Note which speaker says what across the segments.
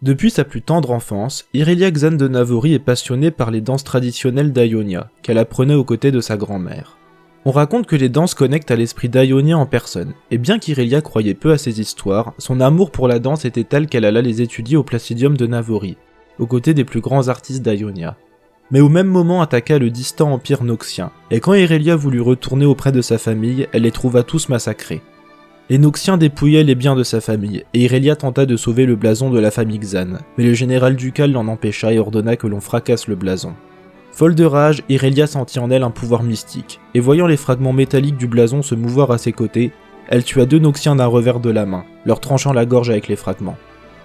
Speaker 1: Depuis sa plus tendre enfance, Irelia Xan de Navori est passionnée par les danses traditionnelles d'Ionia, qu'elle apprenait aux côtés de sa grand-mère. On raconte que les danses connectent à l'esprit d'Ionia en personne, et bien qu'Irelia croyait peu à ces histoires, son amour pour la danse était tel qu'elle alla les étudier au Placidium de Navori, aux côtés des plus grands artistes d'Ionia. Mais au même moment attaqua le distant empire noxien, et quand Irelia voulut retourner auprès de sa famille, elle les trouva tous massacrés. Les Noxiens dépouillaient les biens de sa famille, et Irelia tenta de sauver le blason de la famille Xan, mais le général ducal l'en empêcha et ordonna que l'on fracasse le blason. Folle de rage, Irelia sentit en elle un pouvoir mystique, et voyant les fragments métalliques du blason se mouvoir à ses côtés, elle tua 2 Noxiens d'un revers de la main, leur tranchant la gorge avec les fragments.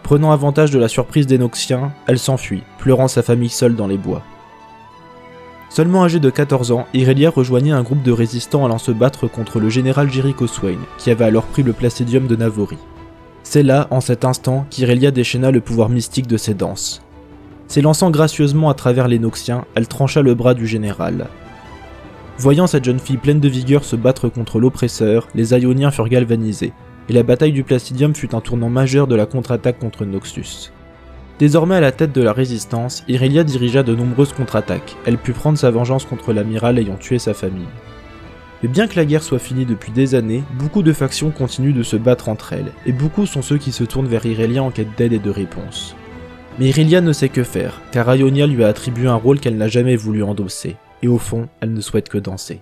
Speaker 1: Prenant avantage de la surprise des Noxiens, elle s'enfuit, pleurant sa famille seule dans les bois. Seulement âgée de 14 ans, Irelia rejoignit un groupe de résistants allant se battre contre le général Jericho Swain, qui avait alors pris le Placidium de Navori. C'est là, en cet instant, qu'Irelia déchaîna le pouvoir mystique de ses danses. S'élançant gracieusement à travers les Noxiens, elle trancha le bras du général. Voyant cette jeune fille pleine de vigueur se battre contre l'oppresseur, les Ioniens furent galvanisés, et la bataille du Placidium fut un tournant majeur de la contre-attaque contre Noxus. Désormais à la tête de la résistance, Irelia dirigea de nombreuses contre-attaques, elle put prendre sa vengeance contre l'amiral ayant tué sa famille. Mais bien que la guerre soit finie depuis des années, beaucoup de factions continuent de se battre entre elles, et beaucoup sont ceux qui se tournent vers Irelia en quête d'aide et de réponse. Mais Irelia ne sait que faire, car Ionia lui a attribué un rôle qu'elle n'a jamais voulu endosser, et au fond, elle ne souhaite que danser.